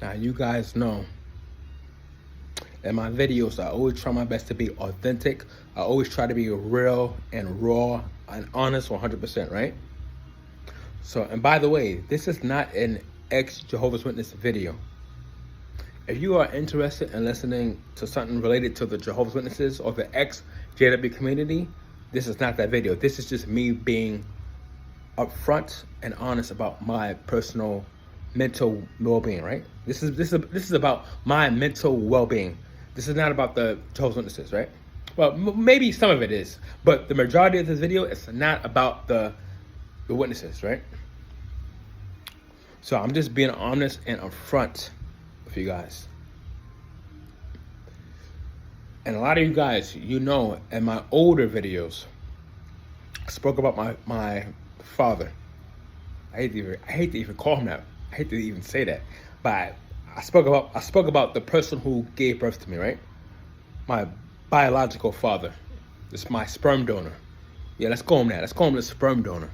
Now, you guys know in my videos, I always try my best to be authentic. I always try to be real and raw and honest 100%, right? So, and by the way, this is not an ex-Jehovah's Witness video. If you are interested in listening to something related to the Jehovah's Witnesses or the ex-JW community, this is not that video. This is just me being upfront and honest about my personal mental well-being, right? This is about my mental well-being. This is not about the Jehovah's Witnesses, right? Well, maybe some of it is, but the majority of this video is not about the witnesses, right? So I'm just being honest and upfront with you guys. And a lot of you guys, you know, in my older videos, I spoke about my father. I hate to even call him that. I hate to even say that, but I spoke about the person who gave birth to me, right? My biological father. It's my sperm donor. Yeah, let's call him that. Let's call him the sperm donor.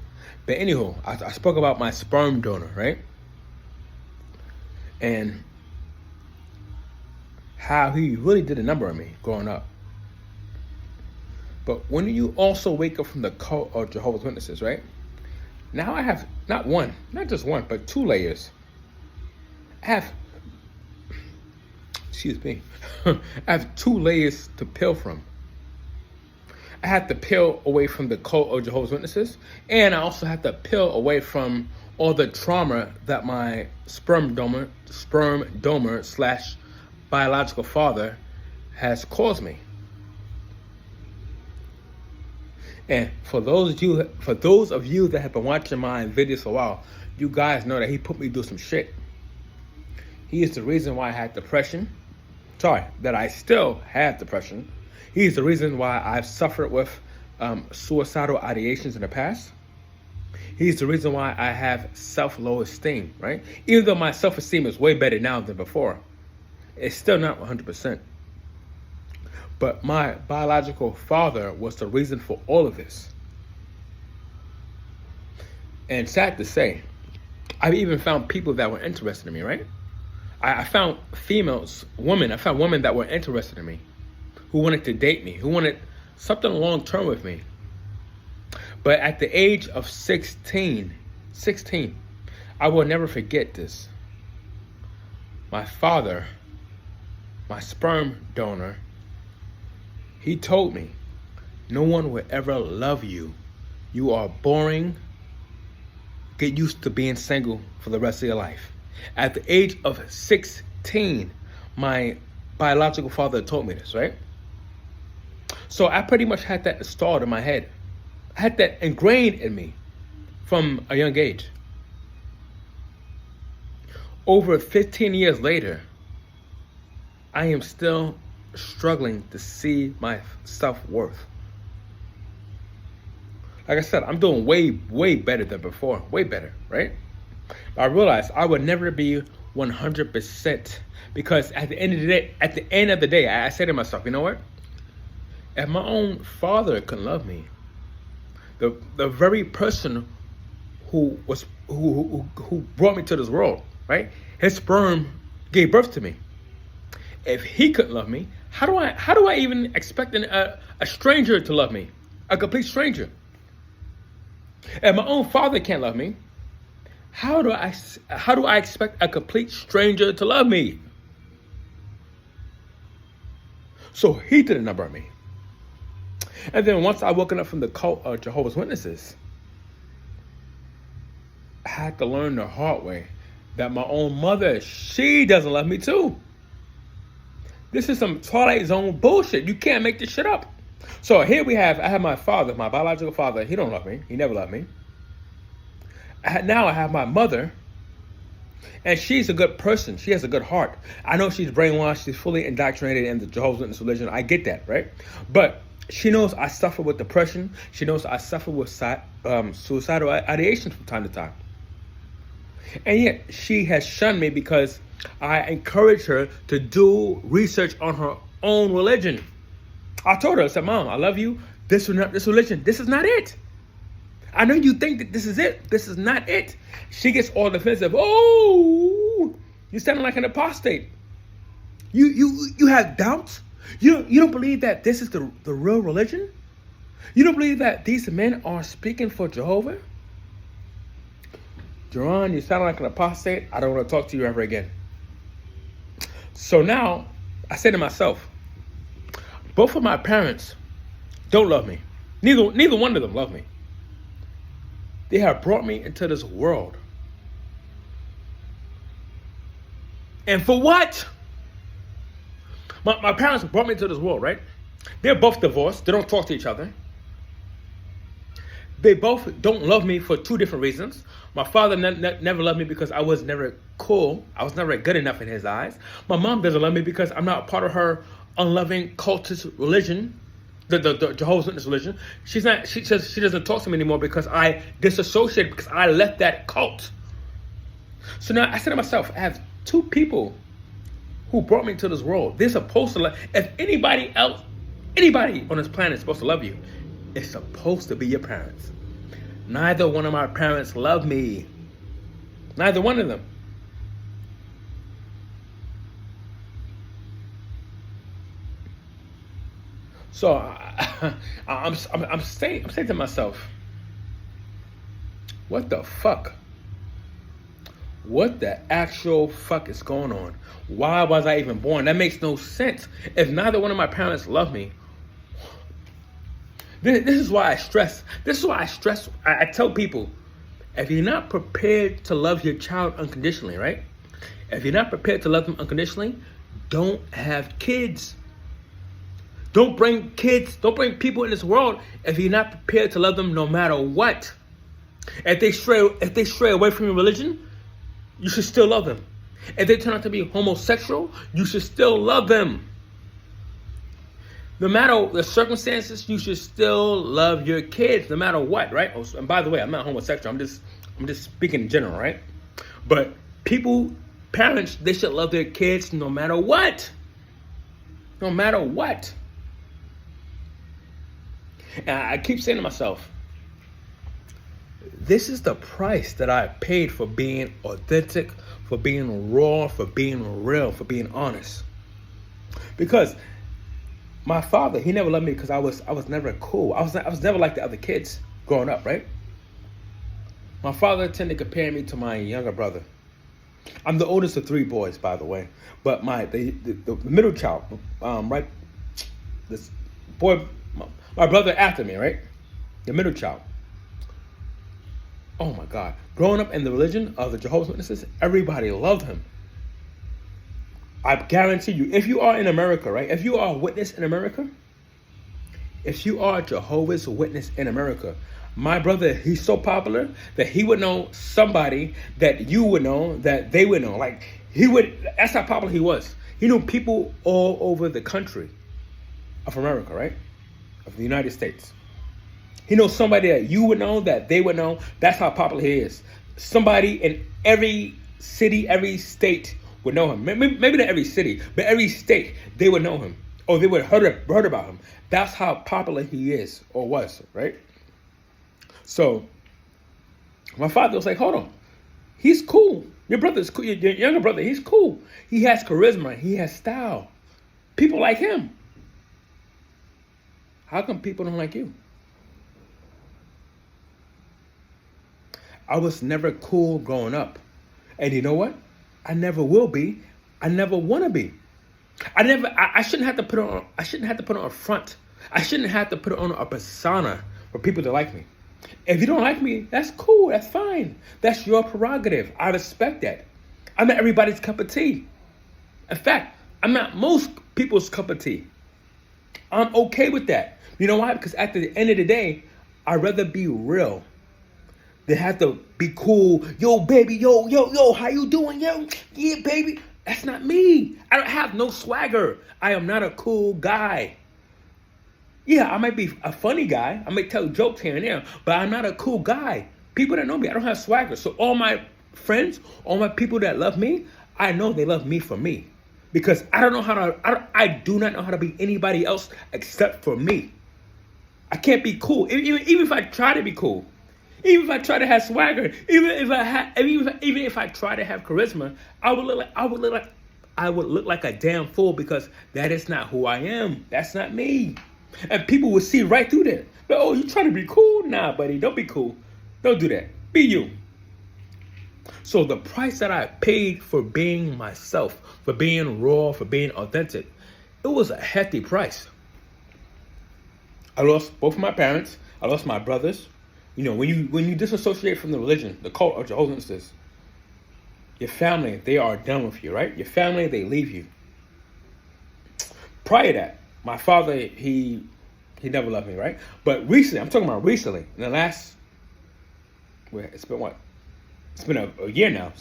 But anywho, I spoke about my sperm donor, right? And how he really did a number on me growing up. But when you also wake up from the cult of Jehovah's Witnesses, right? Now I have not just one, but 2 layers. I have, excuse me, I have 2 layers to peel from. I have to peel away from the cult of Jehovah's Witnesses, and I also have to peel away from all the trauma that my sperm donor / biological father has caused me. And for those of you that have been watching my videos for a while, you guys know that he put me through some shit. He is the reason why I had depression. Sorry, that I still have depression. He's the reason why I've suffered with suicidal ideations in the past. He's the reason why I have self-low esteem, right? Even though my self-esteem is way better now than before, it's still not 100%. But my biological father was the reason for all of this. And sad to say, I've even found people that were interested in me, right? I found women that were interested in me, who wanted to date me, who wanted something long-term with me. But at the age of 16, I will never forget this. My father, my sperm donor, he told me, no one will ever love you. You are boring. Get used to being single for the rest of your life. At the age of 16, my biological father told me this, right? So I pretty much had that installed in my head. I had that ingrained in me from a young age. Over 15 years later, I am still struggling to see my self-worth. Like I said, I'm doing way better than before. Way better, right? But I realized I would never be 100% because at the end of the day, I said to myself, you know what? If my own father couldn't love me, the very person who brought me to this world, right? His sperm gave birth to me. If he couldn't love me, how do I even expect a stranger to love me? A complete stranger. If my own father can't love me, how do I expect a complete stranger to love me? So he did a number on me. And then once I woken up from the cult of Jehovah's Witnesses, I had to learn the hard way that my own mother, she doesn't love me too. This is some Twilight Zone bullshit. You can't make this shit up. So here I have my father, my biological father. He don't love me. He never loved me. Now I have my mother, and she's a good person. She has a good heart. I know she's brainwashed. She's fully indoctrinated in the Jehovah's Witness religion. I get that, right? But she knows I suffer with depression. She knows I suffer with suicidal ideation from time to time. And yet she has shunned me because I encourage her to do research on her own religion. I told her, I said, Mom, I love you. This religion, this is not it. I know you think that this is it. This is not it. She gets all defensive. Oh, You're sounding like an apostate. You have doubts? You don't believe that this is the real religion? You don't believe that these men are speaking for Jehovah? Jerron, you sound like an apostate. I don't want to talk to you ever again. So now, I say to myself, both of my parents don't love me. Neither one of them love me. They have brought me into this world. And for what? My parents brought me into this world, right? They're both divorced. They don't talk to each other. They both don't love me for two different reasons. My father never loved me because I was never cool. I was never good enough in his eyes. My mom doesn't love me because I'm not part of her unloving cultist religion, the Jehovah's Witness religion. She says she doesn't talk to me anymore because I disassociated, because I left that cult. So now I said to myself, I have two people who brought me to this world. They're supposed to love. If anybody on this planet is supposed to love you, it's supposed to be your parents. Neither one of my parents love me. Neither one of them. So I'm saying to myself, what the fuck? What the actual fuck is going on? Why was I even born? That makes no sense. If neither one of my parents love me, this is why I stress. I tell people, if you're not prepared to love your child unconditionally, right? If you're not prepared to love them unconditionally, don't have kids. Don't bring people in this world if you're not prepared to love them no matter what. If they stray away from your religion, you should still love them. If they turn out to be homosexual, you should still love them. No matter the circumstances, you should still love your kids, no matter what, right? Oh, and by the way, I'm not homosexual. I'm just speaking in general, right? But parents, they should love their kids no matter what. No matter what. And I keep saying to myself, this is the price that I paid for being authentic, for being raw, for being real, for being honest. Because my father, he never loved me because I was never cool. I was never like the other kids growing up, right? My father tended to compare me to my younger brother. I'm the oldest of three boys, by the way. But the middle child, right? This boy, my brother after me, right? The middle child. Oh my God. Growing up in the religion of the Jehovah's Witnesses, everybody loved him. I guarantee you, if you are in America, right? If you are a witness in America, if you are a Jehovah's Witness in America, my brother, he's so popular that he would know somebody that you would know, that they would know. Like, that's how popular he was. He knew people all over the country of America, right? Of the United States. He knows somebody that you would know, that they would know. That's how popular he is. Somebody in every city, every state would know him. Maybe not every city, but every state, they would know him. Or they would have heard about him. That's how popular he is, or was, right? So, my father was like, hold on. He's cool. Your brother's cool. Your younger brother, he's cool. He has charisma. He has style. People like him. How come people don't like you? I was never cool growing up. And you know what? I never will be. I never want to be. I shouldn't have to put on a front. I shouldn't have to put on a persona for people to like me. If you don't like me, that's cool. That's fine. That's your prerogative. I respect that. I'm not everybody's cup of tea. In fact, I'm not most people's cup of tea. I'm okay with that. You know why? Because at the end of the day, I'd rather be real. They have to be cool. Yo, baby, yo, how you doing, yo? Yeah, baby. That's not me. I don't have no swagger. I am not a cool guy. Yeah, I might be a funny guy. I might tell jokes here and there, but I'm not a cool guy. People that know me, I don't have swagger. So all my friends, all my people that love me, I know they love me for me. Because I do not know how to be anybody else except for me. I can't be cool. Even if I try to be cool, Even if I try to have swagger, even if I try to have charisma, I would look like a damn fool because that is not who I am. That's not me. And people would see right through that. But, oh, you trying to be cool? Nah, buddy, don't be cool. Don't do that. Be you. So the price that I paid for being myself, for being raw, for being authentic, it was a hefty price. I lost both of my parents. I lost my brothers. You know, when you disassociate from the religion, the cult of Jehovah's Witnesses, your family, they are done with you, right? Your family, they leave you. Prior to that, my father, he never loved me, right? But recently, I'm talking about recently, in the last, it's been what? It's been a year now,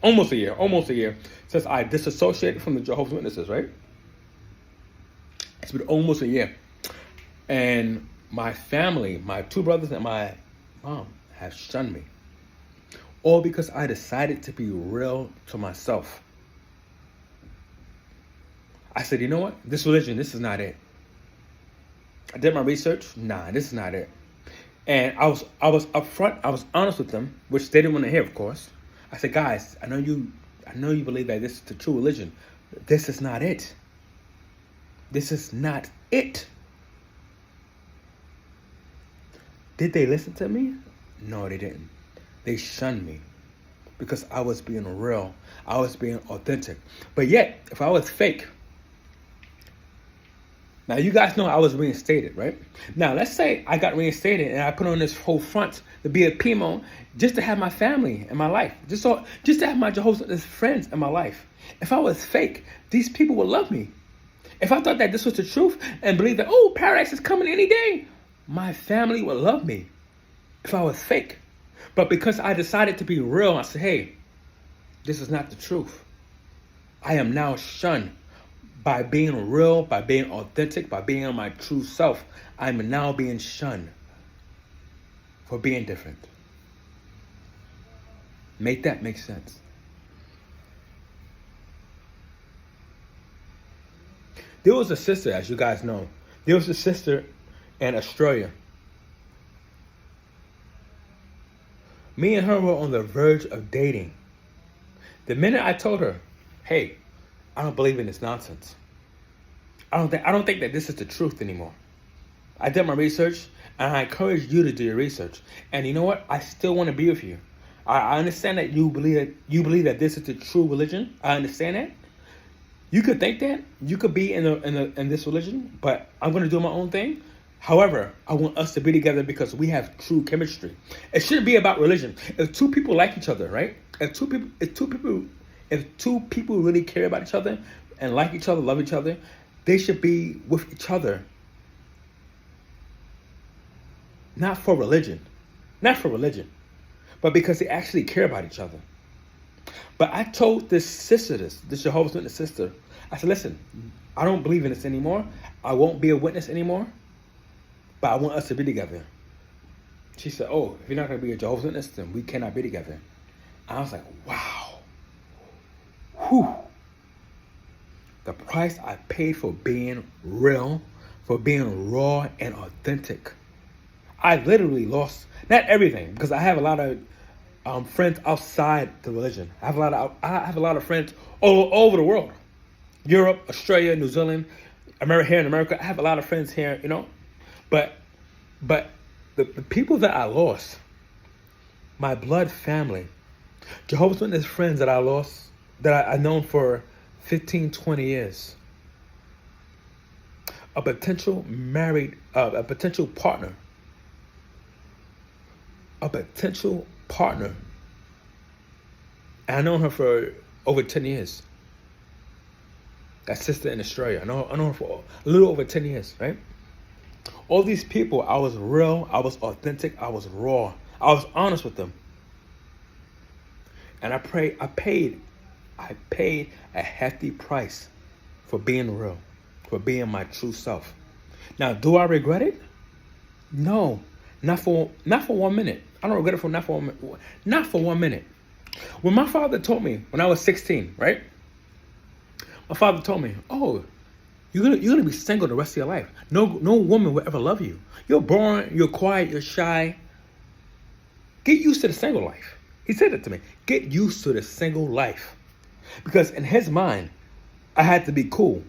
almost a year, since I disassociated from the Jehovah's Witnesses, right? It's been almost a year. And my family, my two brothers and my mom have shunned me. All because I decided to be real to myself. I said, you know what? This religion, this is not it. I did my research. Nah, this is not it. And I was upfront. I was honest with them, which they didn't want to hear, of course. I said, guys, I know you believe that this is the true religion. This is not it. This is not it. Did they listen to me? No, they didn't. They shunned me because I was being real. I was being authentic. But yet, if I was fake, now you guys know I was reinstated, right? Now let's say I got reinstated and I put on this whole front to be a PMO just to have my family in my life, just to have my Jehovah's Witness friends in my life. If I was fake, these people would love me. If I thought that this was the truth and believed that, oh, paradise is coming any day, my family would love me. If I was fake. But because I decided to be real, I said, hey, this is not the truth. I am now shunned. By being real, by being authentic, by being my true self, I'm now being shunned for being different. Make that make sense. There was a sister, as you guys know. There was a sister in Australia. Me and her were on the verge of dating. The minute I told her, hey, I don't believe in this nonsense. I don't think that this is the truth anymore. I did my research, and I encourage you to do your research. And you know what? I still want to be with you. I understand that you believe that this is the true religion. I understand that. You could think that you could be in this religion, but I'm going to do my own thing. However, I want us to be together because we have true chemistry. It shouldn't be about religion. If two people like each other, right? If two people really care about each other and like each other, love each other, they should be with each other. Not for religion, but because they actually care about each other. But I told this sister, this Jehovah's Witness sister, I said, listen, I don't believe in this anymore. I won't be a witness anymore, but I want us to be together. She said, oh, if you're not going to be a Jehovah's Witness, then we cannot be together. I was like, wow. Whew. The price I paid for being real, for being raw and authentic. I literally lost, not everything, because I have a lot of friends outside the religion. I have a lot of friends all over the world. Europe, Australia, New Zealand, here in America. I have a lot of friends here, you know. But the people that I lost, my blood family, Jehovah's Witness friends that I lost, that I've known for 15, 20 years. A potential partner. And I've known her for over 10 years. That sister in Australia. I know her for a little over 10 years, right? All these people, I was real, I was authentic, I was raw. I was honest with them. And I paid a hefty price for being real, for being my true self. Now, do I regret it? No, not for 1 minute. I don't regret it not for 1 minute. When my father told me when I was 16, right? My father told me, "Oh, you're gonna be single the rest of your life. No woman will ever love you. You're boring. You're quiet. You're shy." Get used to the single life. He said it to me. Get used to the single life. Because in his mind, I had to be cool.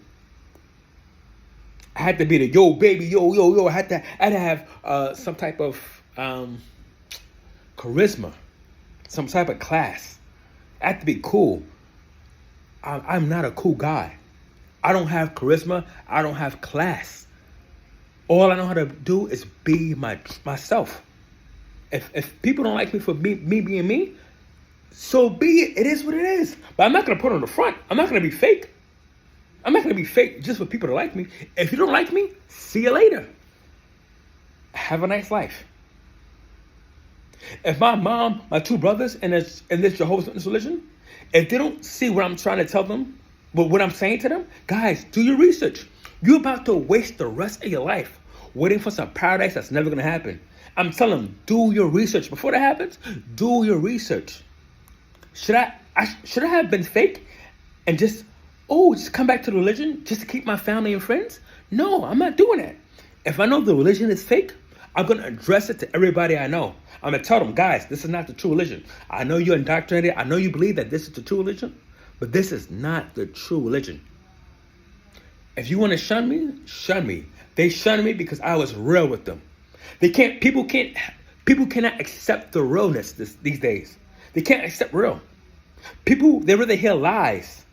I had to be the yo baby, yo. I had to have some type of charisma, some type of class. I had to be cool. I'm not a cool guy. I don't have charisma. I don't have class. All I know how to do is be myself. If people don't like me for me being me, so be it. It is what it is. But I'm not going to put on the front. I'm not going to be fake. I'm not going to be fake just for people to like me. If you don't like me, see you later. Have a nice life. If my mom, my two brothers in this Jehovah's Witness religion, if they don't see what I'm trying to tell them, but what I'm saying to them, guys, do your research. You're about to waste the rest of your life waiting for some paradise that's never going to happen. I'm telling them, do your research. Before that happens, do your research. Should I have been fake and just come back to the religion just to keep my family and friends? No, I'm not doing that. If I know the religion is fake, I'm going to address it to everybody I know. I'm going to tell them, guys, this is not the true religion. I know you're indoctrinated. I know you believe that this is the true religion, but this is not the true religion. If you want to shun me, shun me. They shun me because I was real with them. People cannot accept the realness these days. They can't accept real. People, they rather hear lies.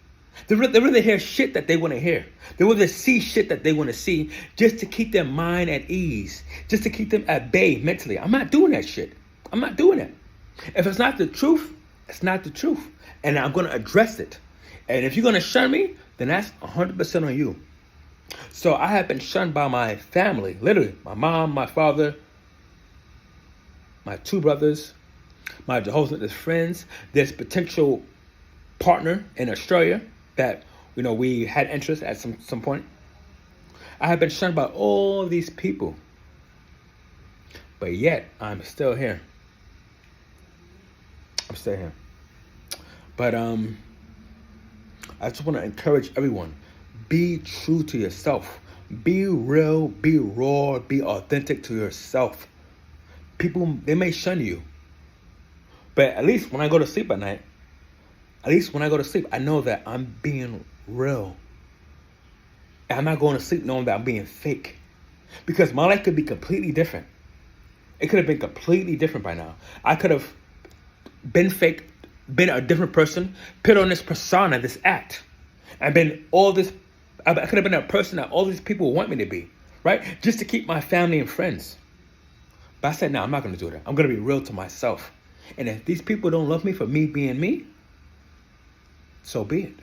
They rather hear shit that they want to hear. They rather see shit that they want to see just to keep their mind at ease, just to keep them at bay mentally. I'm not doing that shit. I'm not doing it. If it's not the truth, it's not the truth. And I'm going to address it. And if you're going to shun me, then that's 100% on you. So I have been shunned by my family, literally. My mom, my father, my two brothers, my Jehovah's Witness friends, this potential partner in Australia that, we had interest at some point. I have been shunned by all these people. But yet, I'm still here. I'm still here. But I just want to encourage everyone. Be true to yourself. Be real, be raw, be authentic to yourself. People, they may shun you. But at least when I go to sleep at night, I know that I'm being real. And I'm not going to sleep knowing that I'm being fake. Because my life could be completely different. It could have been completely different by now. I could have been fake, been a different person, put on this persona, this act, and been all this. I could have been a person that all these people want me to be, right? Just to keep my family and friends. But I said, no, I'm not going to do that. I'm going to be real to myself. And if these people don't love me for me being me, so be it.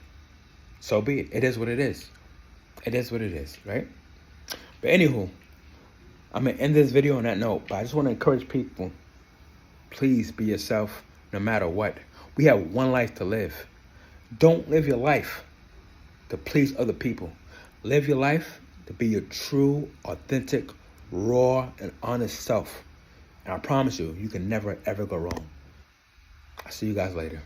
So be it. It is what it is. It is what it is, right? But anywho, I'm going to end this video on that note. But I just want to encourage people, please be yourself no matter what. We have one life to live. Don't live your life to please other people. Live your life to be your true, authentic, raw, and honest self. And I promise you, you can never, ever go wrong. I'll see you guys later.